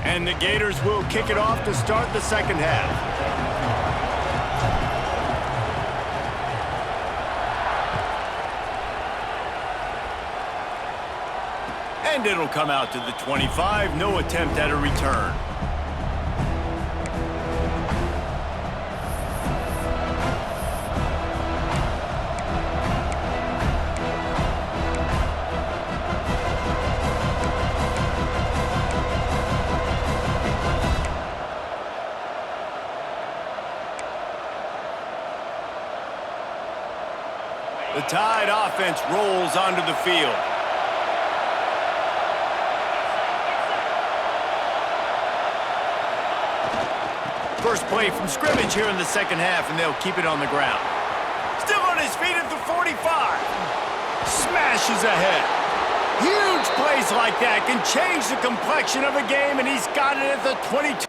And the Gators will kick it off to start the second half. And it'll come out to the 25. No attempt at a return. The Tide offense rolls onto the field. First play from scrimmage here in the second half, and they'll keep it on the ground. Still on his feet at the 45. Smashes ahead. Huge plays like that can change the complexion of a game, and he's got it at the 22.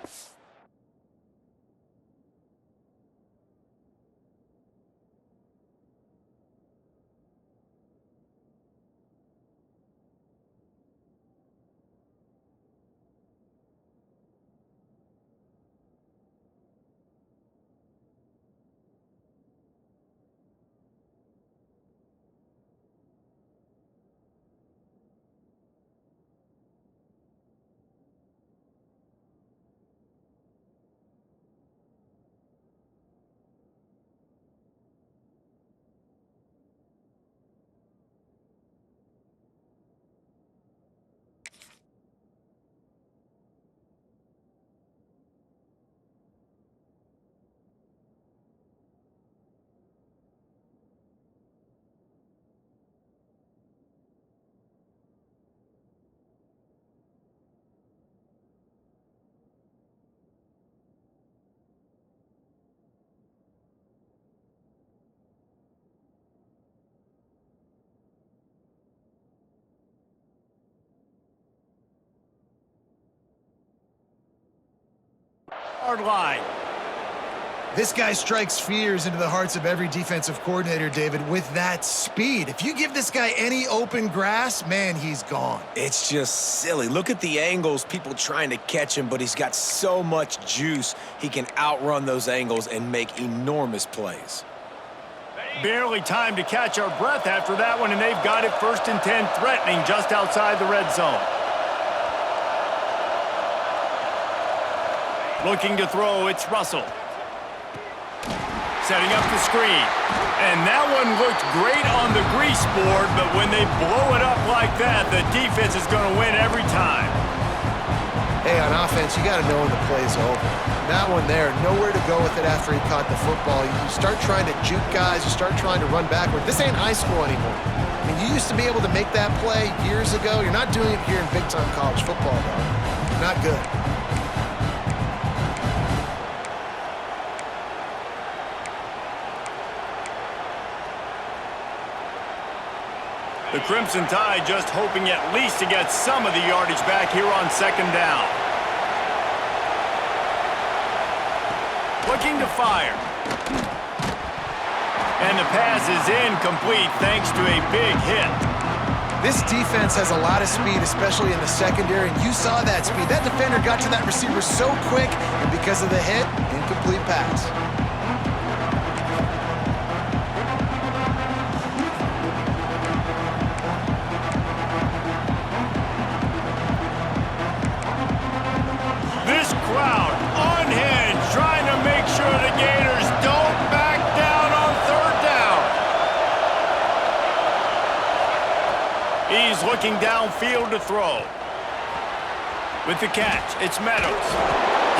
Line. This guy strikes fears into the hearts of every defensive coordinator, David, with that speed. If you give this guy any open grass, man, he's gone. It's just silly. Look at the angles, people trying to catch him, but he's got so much juice, he can outrun those angles and make enormous plays. Barely time to catch our breath after that one, and they've got it 1st and 10, threatening just outside the red zone. Looking to throw, it's Russell. Setting up the screen. And that one looked great on the grease board, but when they blow it up like that, the defense is going to win every time. Hey, on offense, you got to know when the play's over. That one there, nowhere to go with it after he caught the football. You start trying to juke guys, you start trying to run backward. This ain't high school anymore. I mean, you used to be able to make that play years ago. You're not doing it here in big-time college football, though. Not good. The Crimson Tide just hoping at least to get some of the yardage back here on second down. Looking to fire. And the pass is incomplete thanks to a big hit. This defense has a lot of speed, especially in the secondary, and you saw that speed. That defender got to that receiver so quick, and because of the hit, incomplete pass. Crowd unhinged, trying to make sure the Gators don't back down on 3rd down. He's looking downfield to throw. With the catch, it's Meadows.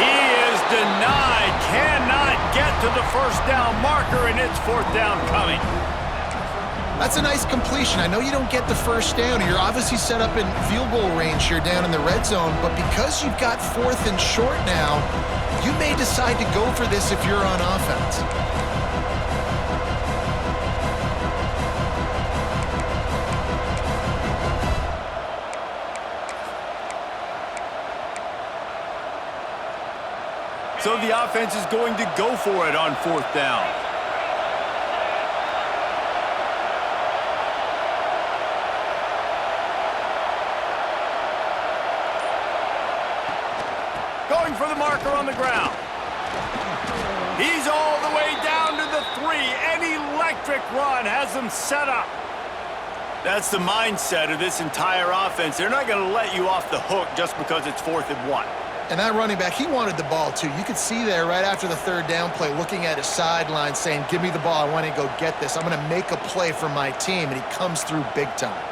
He is denied, cannot get to the 1st down marker, and it's 4th down coming. That's a nice completion. I know you don't get the 1st down. You're obviously set up in field goal range here down in the red zone, but because you've got 4th and short now, you may decide to go for this if you're on offense. So the offense is going to go for it on 4th down. going for the marker on the ground. He's all the way down to the 3. An electric run has them set up. That's the mindset of this entire offense. They're not going to let you off the hook just because it's 4th and 1. And that running back, he wanted the ball too. You could see there right after the 3rd down play, looking at his sideline saying, give me the ball, I want to go get this. I'm going to make a play for my team, and he comes through big time.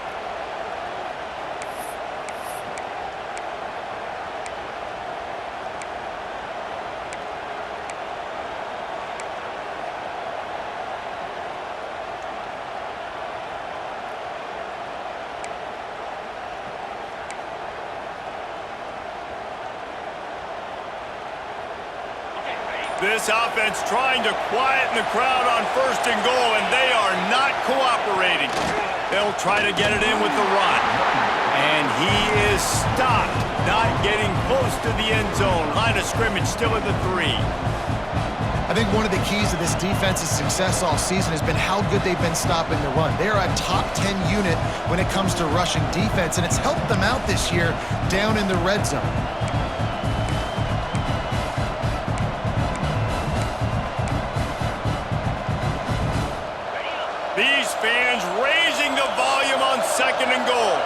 This offense trying to quieten the crowd on 1st and goal, and they are not cooperating. They'll try to get it in with the run. And he is stopped, not getting close to the end zone. Line of scrimmage still at the 3. I think one of the keys to this defense's success all season has been how good they've been stopping the run. They are a top 10 unit when it comes to rushing defense, and it's helped them out this year down in the red zone. These fans raising the volume on 2nd and goal.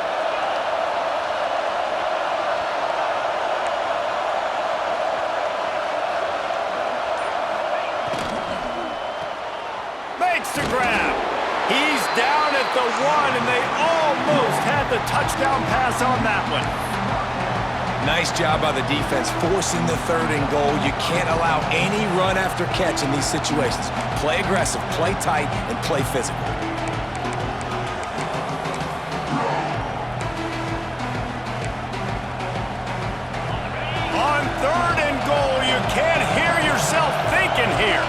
Makes the grab. He's down at the 1, and they almost had the touchdown pass on that one. Nice job by the defense forcing the 3rd and goal. You can't allow any run after catch in these situations. Play aggressive, play tight, and play physical. On 3rd and goal, you can't hear yourself thinking here.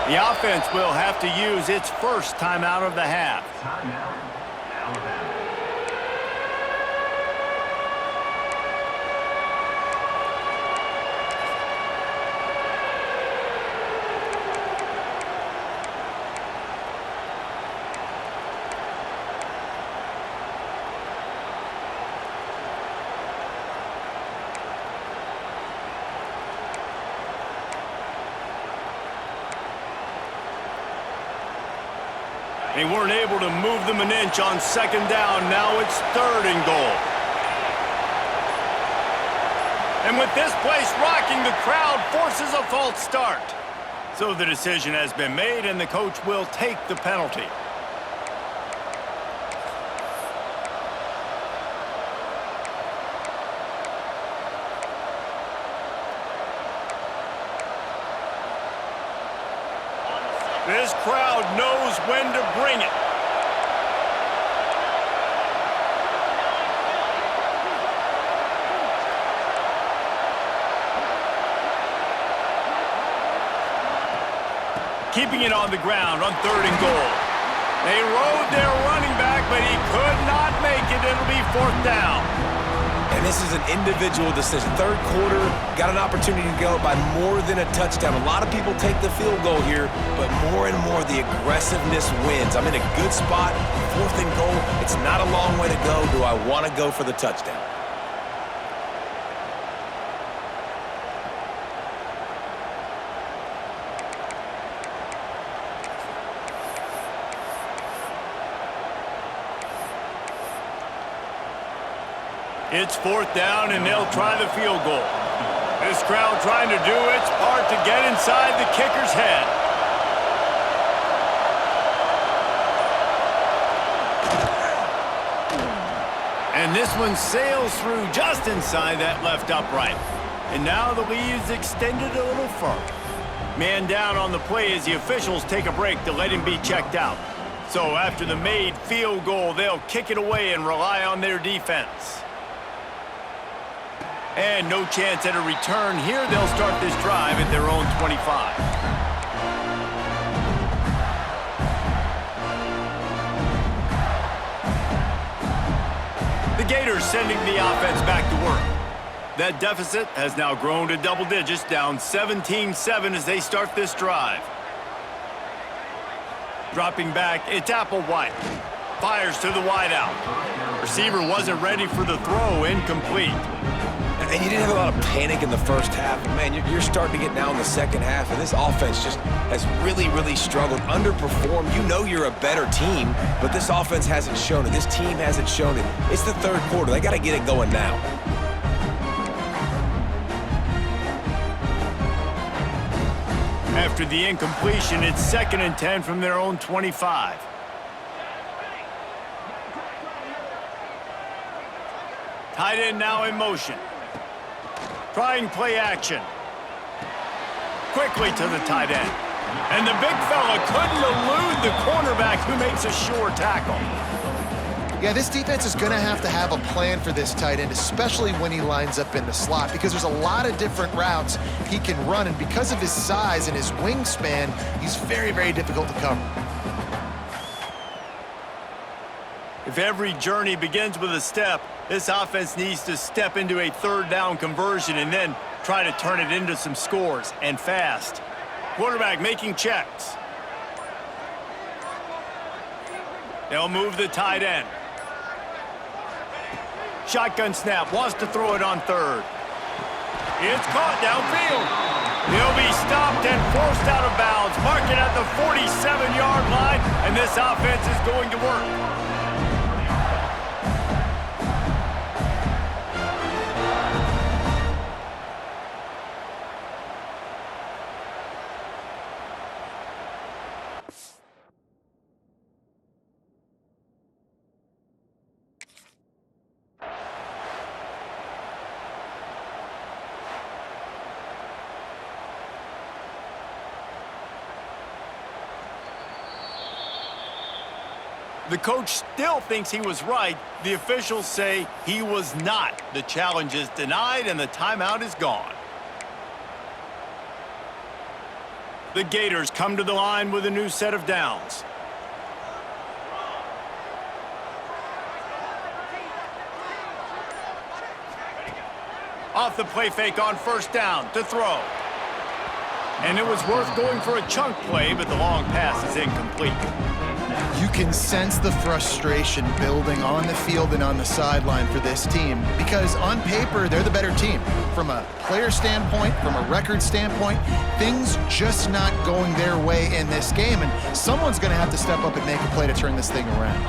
The offense will have to use its first timeout of the half. Timeout, Alabama. They weren't able to move them an inch on 2nd down. Now it's 3rd and goal. And with this place rocking, the crowd forces a false start. So the decision has been made, and the coach will take the penalty. This crowd knows when to bring it. Keeping it on the ground on 3rd and goal. They rode their running back, but he could not make it. It'll be 4th down. And this is an individual decision. 3rd quarter, got an opportunity to go by more than a touchdown. A lot of people take the field goal here, but more and more the aggressiveness wins. I'm in a good spot, 4th and goal. It's not a long way to go. Do I want to go for the touchdown? It's 4th down, and they'll try the field goal. This crowd trying to do its part to get inside the kicker's head. And this one sails through just inside that left upright. And now the lead is extended a little further. Man down on the play as the officials take a break to let him be checked out. So after the made field goal, they'll kick it away and rely on their defense. And no chance at a return here. They'll start this drive at their own 25. The Gators sending the offense back to work. That deficit has now grown to double digits, down 17-7 as they start this drive. Dropping back, it's Applewhite. Fires to the wideout. Receiver wasn't ready for the throw, incomplete. And you didn't have a lot of panic in the first half. But man, you're starting to get now in the second half, and this offense just has really, really struggled, underperformed. You know you're a better team, but this offense hasn't shown it. This team hasn't shown it. It's the third quarter. They got to get it going now. After the incompletion, it's 2nd and 10 from their own 25. Tight end now in motion. Trying play action. Quickly to the tight end. And the big fella couldn't elude the cornerback who makes a sure tackle. Yeah, this defense is going to have a plan for this tight end, especially when he lines up in the slot, because there's a lot of different routes he can run, and because of his size and his wingspan, he's very, very difficult to cover. If every journey begins with a step, this offense needs to step into a third down conversion and then try to turn it into some scores, and fast. Quarterback making checks. They'll move the tight end. Shotgun snap, wants to throw it on third. It's caught downfield. He'll be stopped and forced out of bounds. Mark it at the 47-yard line, and this offense is going to work. The coach still thinks he was right. The officials say he was not. The challenge is denied and the timeout is gone. The Gators come to the line with a new set of downs. Off the play fake on first down to throw. And it was worth going for a chunk play, but the long pass is incomplete. You can sense the frustration building on the field and on the sideline for this team, because on paper, they're the better team. From a player standpoint, from a record standpoint, things just not going their way in this game, and someone's going to have to step up and make a play to turn this thing around.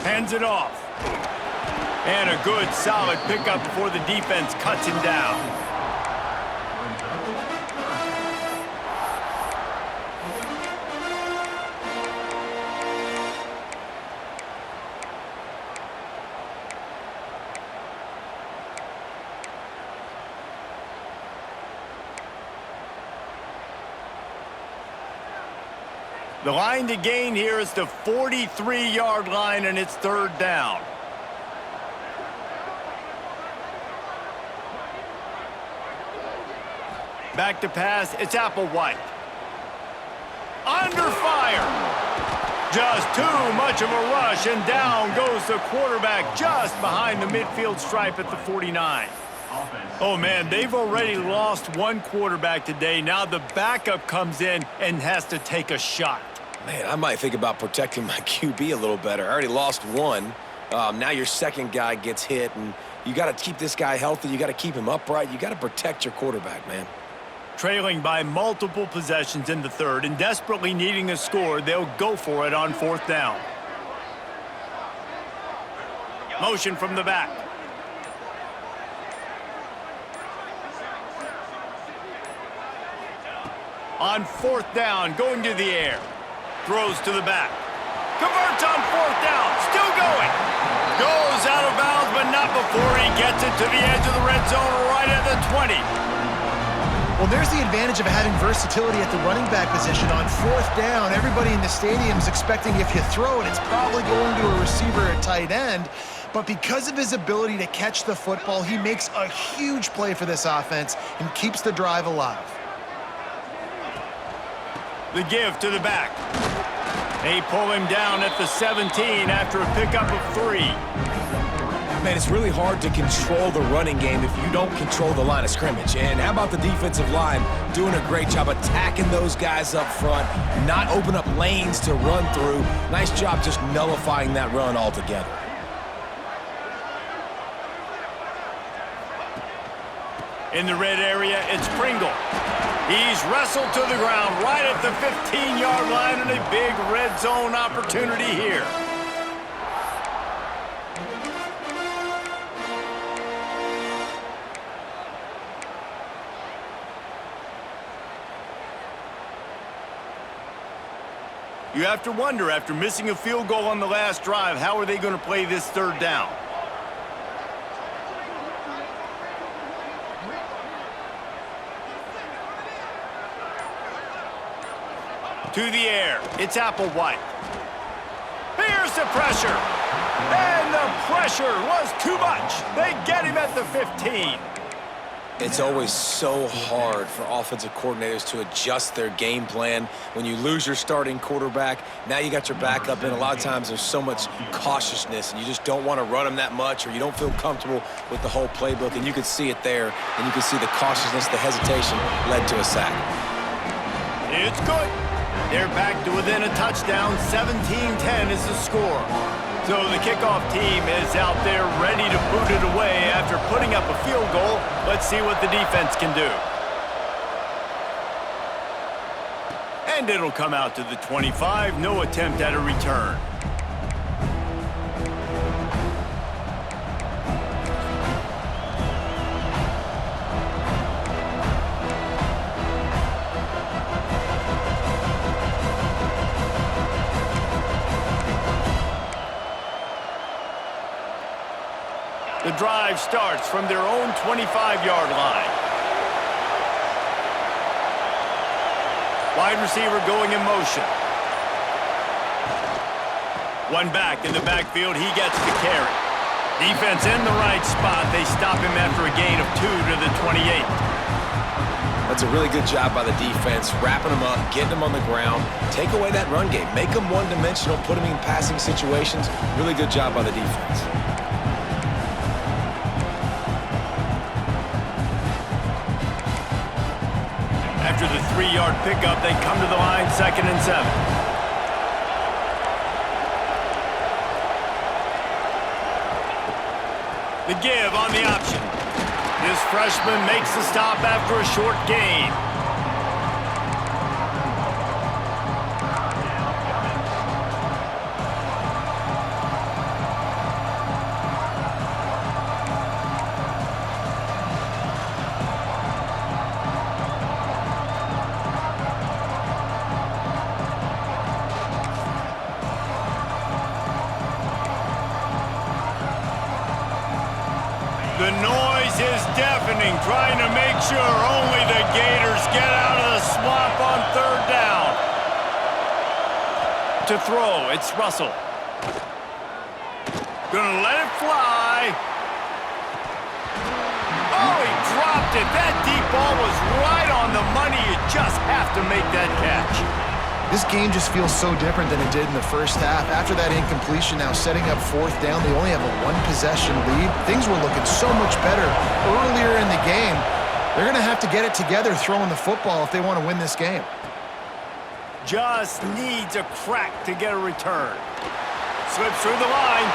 Hands it off. And a good, solid pickup before the defense cuts him down. The line to gain here is the 43-yard line, and it's third down. Back to pass, it's Applewhite. Under fire. Just too much of a rush, and down goes the quarterback just behind the midfield stripe at the 49. Oh, man, they've already lost one quarterback today. Now the backup comes in and has to take a shot. Man, I might think about protecting my QB a little better. I already lost one. Now your second guy gets hit, and you got to keep this guy healthy. You got to keep him upright. You got to protect your quarterback, man. Trailing by multiple possessions in the third and desperately needing a score, they'll go for it on fourth down. Motion from the back. On fourth down, going to the air. Throws to the back. Converts on fourth down. Still going. Goes out of bounds, but not before he gets it to the edge of the red zone right at the 20. Well, there's the advantage of having versatility at the running back position. On fourth down, everybody in the stadium is expecting if you throw it, it's probably going to a receiver at tight end. But because of his ability to catch the football, he makes a huge play for this offense and keeps the drive alive. The give to the back. They pull him down at the 17 after a pickup of 3. Man, it's really hard to control the running game if you don't control the line of scrimmage. And how about the defensive line doing a great job attacking those guys up front, not open up lanes to run through. Nice job just nullifying that run altogether. In the red area, it's Pringle. He's wrestled to the ground right at the 15-yard line, and a big red zone opportunity here. You have to wonder, after missing a field goal on the last drive, how are they going to play this third down? To the air, it's Applewhite. Here's the pressure. And the pressure was too much. They get him at the 15. It's always so hard for offensive coordinators to adjust their game plan. When you lose your starting quarterback, now you got your backup in. A lot of times there's so much cautiousness, and you just don't want to run them that much, or you don't feel comfortable with the whole playbook. And you can see it there, and you can see the cautiousness, the hesitation led to a sack. It's good. They're back to within a touchdown. 17-10 is the score. So the kickoff team is out there ready to boot it away after putting up a field goal. Let's see what the defense can do. And it'll come out to the 25. No attempt at a return. The drive starts from their own 25-yard line. Wide receiver going in motion. One back in the backfield. He gets the carry. Defense in the right spot. They stop him after a gain of 2 to the 28. That's a really good job by the defense, wrapping them up, getting them on the ground, take away that run game, make them one-dimensional, put them in passing situations. Really good job by the defense. After the 3-yard pickup, they come to the line, 2nd and 7. The give on the option. This freshman makes the stop after a short gain. The noise is deafening, trying to make sure only the Gators get out of the swamp on 3rd down. To throw, it's Russell. Gonna let it fly. Oh, he dropped it. That deep ball was right on the money. You just have to make that catch. This game just feels so different than it did in the first half. After that incompletion, now setting up 4th down, they only have a 1-possession lead. Things were looking so much better earlier in the game. They're going to have to get it together throwing the football if they want to win this game. Just needs a crack to get a return. Slips through the line.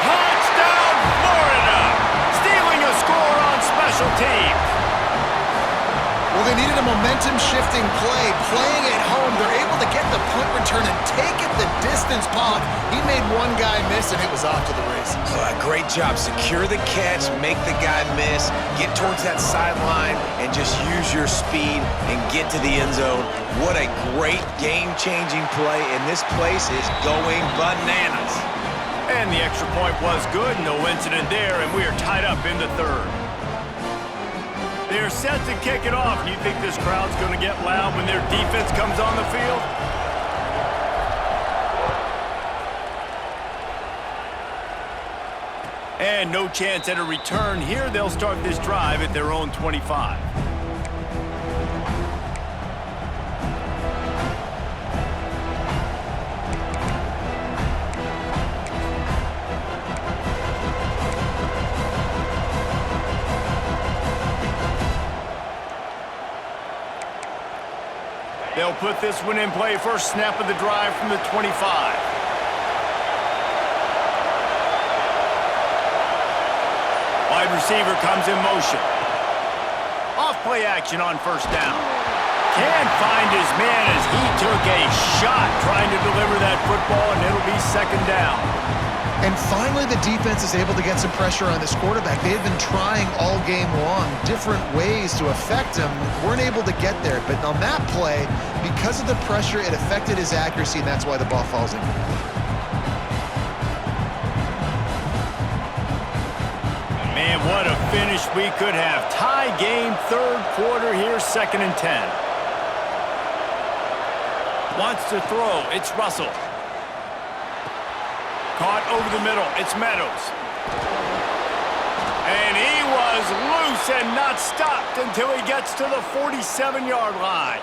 Touchdown, Florida! Stealing a score on special teams. Well, they needed a momentum-shifting play. Playing at home, they're able to get the punt return and take it the distance Pac. He made one guy miss, and it was off to the races. Great job. Secure the catch, make the guy miss, get towards that sideline, and just use your speed and get to the end zone. What a great game-changing play, and this place is going bananas. And the extra point was good. No incident there, and we are tied up in the 3rd. They're set to kick it off. You think this crowd's going to get loud when their defense comes on the field? And no chance at a return here. They'll start this drive at their own 25. They'll put this one in play. First snap of the drive from the 25. Wide receiver comes in motion. Off play action on first down. Can't find his man as he took a shot trying to deliver that football, and it'll be second down. And finally, the defense is able to get some pressure on this quarterback. They've been trying all game long different ways to affect him. Weren't able to get there. But on that play, because of the pressure, it affected his accuracy, and that's why the ball falls in. Man, what a finish we could have. Tie game, third quarter here, 2nd and 10. Wants to throw. It's Russell. Caught over the middle. It's Meadows. And he was loose and not stopped until he gets to the 47-yard line.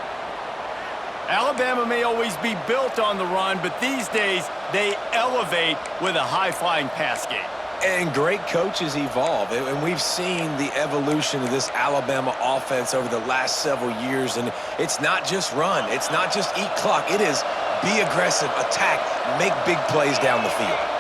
Alabama may always be built on the run, but these days they elevate with a high-flying pass game. And great coaches evolve, and we've seen the evolution of this Alabama offense over the last several years, and it's not just run, it's not just eat clock, it is be aggressive, attack, make big plays down the field.